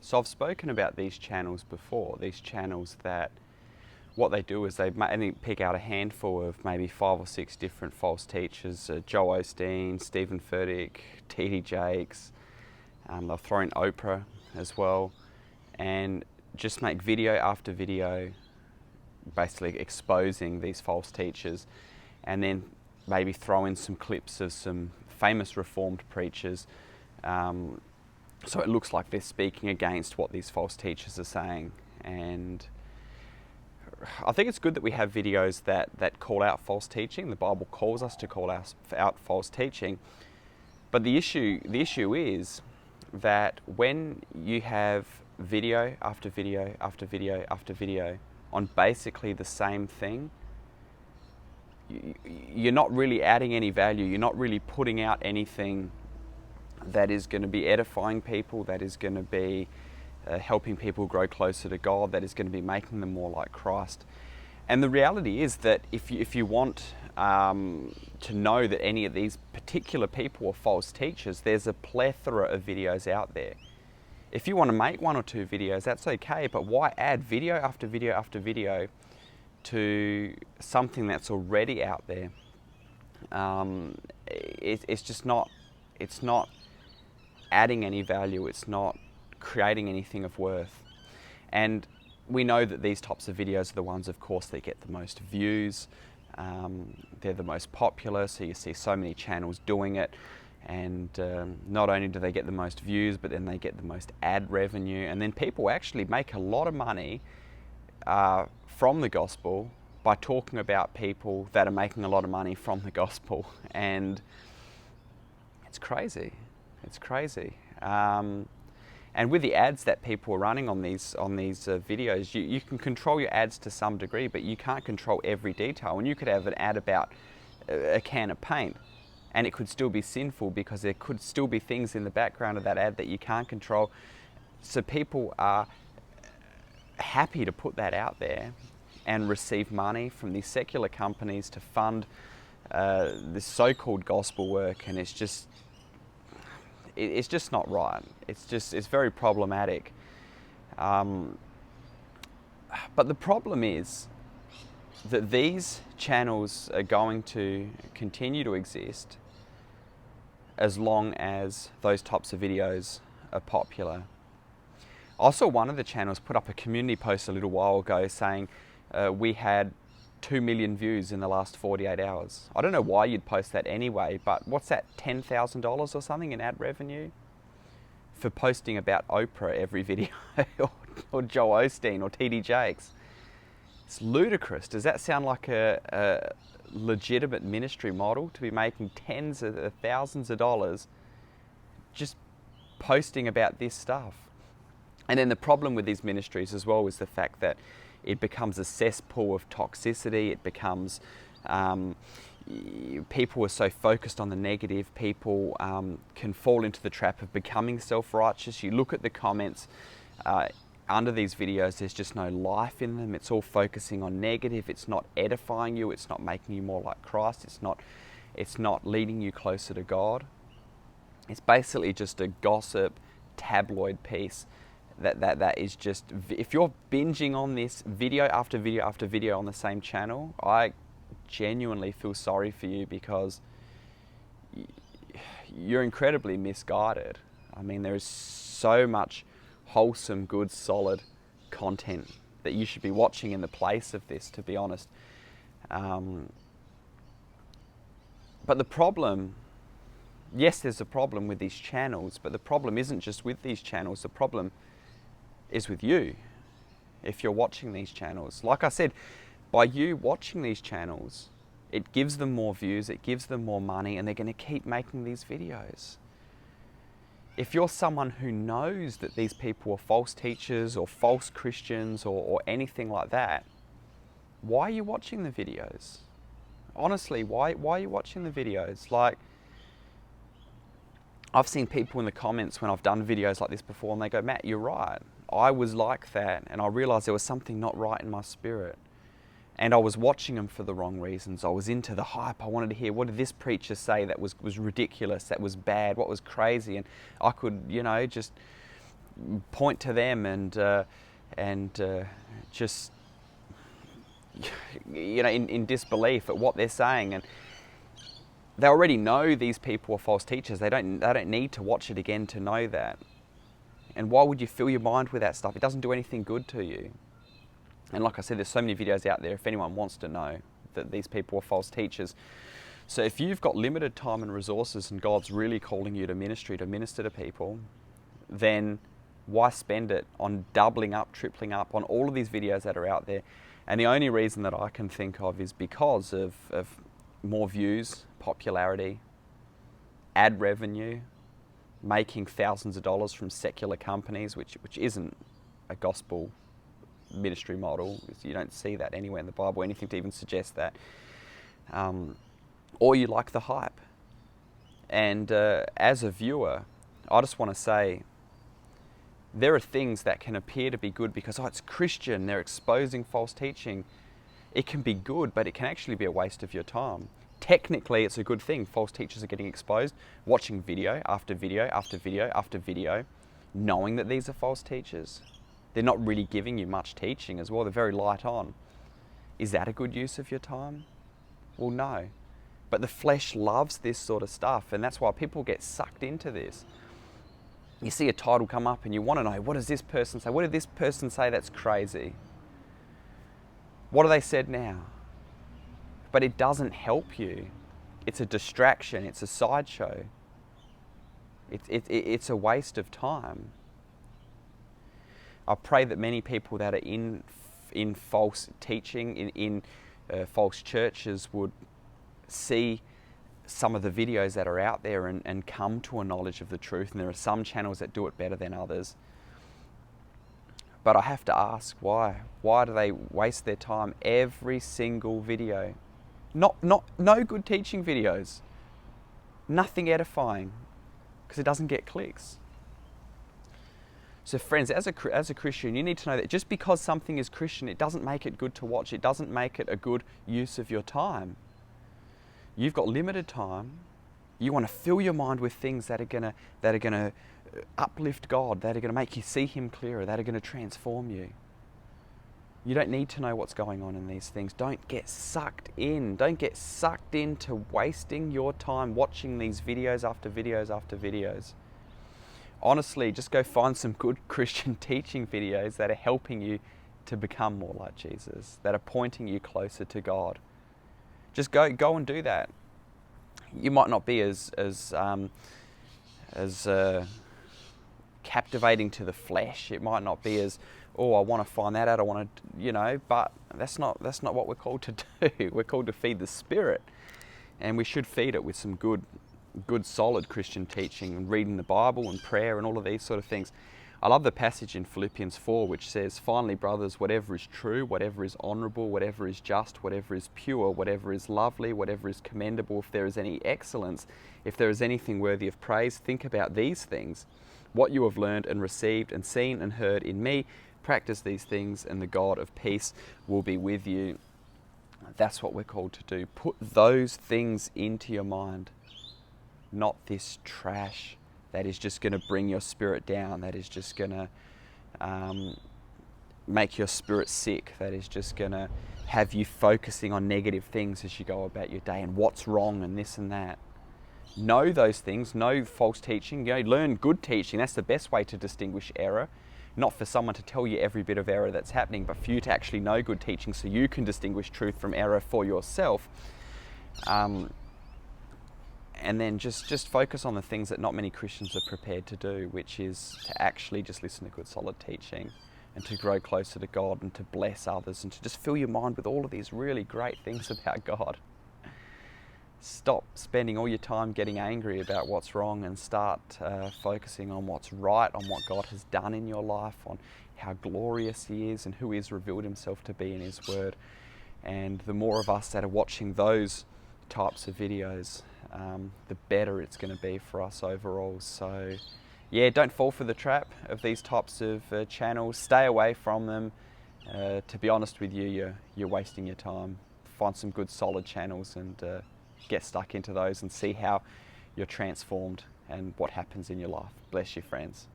So I've spoken about these channels before, these channels that what they do is they only pick out a handful of maybe 5 or 6 different false teachers, Joe Osteen, Furtick, T.D. Jakes, they'll throw in Oprah as well, and just make video after video basically exposing these false teachers, and then maybe throw in some clips of some famous Reformed preachers, so it looks like they're speaking against what these false teachers are saying. And I think it's good that we have videos that call out false teaching. The Bible calls us to call out false teaching. But the issue is that when you have video after video after video after video on basically the same thing, you're not really adding any value. You're not really putting out anything that is going to be edifying people, that is going to be helping people grow closer to God, that is going to be making them more like Christ. And the reality is that if you want to know that any of these particular people are false teachers, there's a plethora of videos out there. If you want to make 1 or 2 videos, that's okay, but why add video after video after video to something that's already out there? It's just not, it's not adding any value, it's not creating anything of worth. And we know that these types of videos are the ones, of course, that get the most views. They're the most popular, so you see so many channels doing it, and not only do they get the most views, but then they get the most ad revenue, and then people actually make a lot of money from the gospel by talking about people that are making a lot of money from the gospel. And it's crazy. It's crazy. And with the ads that people are running on these videos, you can control your ads to some degree, but you can't control every detail. And you could have an ad about a can of paint, and it could still be sinful because there could still be things in the background of that ad that you can't control. So people are happy to put that out there and receive money from these secular companies to fund this so-called gospel work, and it's just not right. It's very problematic. But the problem is that these channels are going to continue to exist as long as those types of videos are popular. I saw one of the channels put up a community post a little while ago saying we had 2 million views in the last 48 hours. I don't know why you'd post that anyway, but what's that, $10,000 or something in ad revenue for posting about Oprah every video or Joe Osteen or T.D. Jakes? It's ludicrous. Does that sound like a legitimate ministry model, to be making tens of thousands of dollars just posting about this stuff? And then the problem with these ministries as well is the fact that it becomes a cesspool of toxicity. It becomes, people are so focused on the negative, people can fall into the trap of becoming self-righteous. You look at the comments under these videos, there's just no life in them. It's all focusing on negative. It's not edifying you. It's not making you more like Christ. It's not leading you closer to God. It's basically just a gossip tabloid piece that is just, if you're binging on this video after video after video on the same channel, I genuinely feel sorry for you, because you're incredibly misguided. I mean, there is so much wholesome, good, solid content that you should be watching in the place of this, to be honest. But the problem, yes, there's a problem with these channels, but the problem isn't just with these channels. The problem is with you if you're watching these channels. Like I said, by you watching these channels, it gives them more views, it gives them more money, and they're going to keep making these videos. If you're someone who knows that these people are false teachers or false Christians or anything like that, why are you watching the videos? Honestly, why are you watching the videos? Like, I've seen people in the comments when I've done videos like this before, and they go, "Matt, you're right. I was like that, and I realized there was something not right in my spirit. And I was watching them for the wrong reasons. I was into the hype. I wanted to hear, what did this preacher say that was ridiculous, that was bad, what was crazy?" And I could, just point to them and just, in disbelief at what they're saying. And they already know these people are false teachers. They don't need to watch it again to know that. And why would you fill your mind with that stuff? It doesn't do anything good to you. And like I said, there's so many videos out there if anyone wants to know that these people are false teachers. So if you've got limited time and resources and God's really calling you to ministry, to minister to people, then why spend it on doubling up, tripling up on all of these videos that are out there? And the only reason that I can think of is because of more views, popularity, ad revenue, making thousands of dollars from secular companies, which isn't a gospel ministry model. You don't see that anywhere in the Bible, anything to even suggest that. Or you like the hype. And as a viewer, I just want to say, there are things that can appear to be good because, it's Christian, they're exposing false teaching. It can be good, but it can actually be a waste of your time. Technically, it's a good thing. False teachers are getting exposed, watching video after video after video after video, knowing that these are false teachers. They're not really giving you much teaching as well. They're very light on. Is that a good use of your time? Well, no. But the flesh loves this sort of stuff, and that's why people get sucked into this. You see a title come up and you want to know, what does this person say? What did this person say that's crazy? What have they said now? But it doesn't help you. It's a distraction. It's a sideshow. It's a waste of time. I pray that many people that are in false teaching, in false churches, would see some of the videos that are out there and come to a knowledge of the truth. And there are some channels that do it better than others. But I have to ask, why? Why do they waste their time every single video? No good teaching videos. Nothing edifying, because it doesn't get clicks. So friends, as a Christian, you need to know that just because something is Christian, it doesn't make it good to watch. It doesn't make it a good use of your time. You've got limited time. You want to fill your mind with things that are gonna uplift God, that are gonna make you see Him clearer, that are gonna transform you. You don't need to know what's going on in these things. Don't get sucked in. Don't get sucked into wasting your time watching these videos after videos after videos. Honestly, just go find some good Christian teaching videos that are helping you to become more like Jesus, that are pointing you closer to God. Just go and do that. You might not be as captivating to the flesh. It might not be as, I want to find that out. I want to, but that's not what we're called to do. We're called to feed the Spirit, and we should feed it with some good, solid Christian teaching and reading the Bible and prayer and all of these sort of things. I love the passage in Philippians 4 which says, "Finally, brothers, whatever is true, whatever is honourable, whatever is just, whatever is pure, whatever is lovely, whatever is commendable, if there is any excellence, if there is anything worthy of praise, think about these things. What you have learned and received and seen and heard in me, practice these things, and the God of peace will be with you." That's what we're called to do. Put those things into your mind, not this trash that is just going to bring your spirit down, that is just going to make your spirit sick, that is just going to have you focusing on negative things as you go about your day and what's wrong and this and that. Know those things, know false teaching, learn good teaching. That's the best way to distinguish error. Not for someone to tell you every bit of error that's happening, but for you to actually know good teaching so you can distinguish truth from error for yourself. And then just focus on the things that not many Christians are prepared to do, which is to actually just listen to good solid teaching and to grow closer to God and to bless others and to just fill your mind with all of these really great things about God. Stop spending all your time getting angry about what's wrong and start focusing on what's right, on what God has done in your life, on how glorious He is and who He has revealed Himself to be in His Word. And the more of us that are watching those types of videos, the better it's going to be for us overall. So yeah, don't fall for the trap of these types of channels. Stay away from them. To be honest with you, you're wasting your time. Find some good solid channels and get stuck into those and see how you're transformed and what happens in your life. Bless you, friends.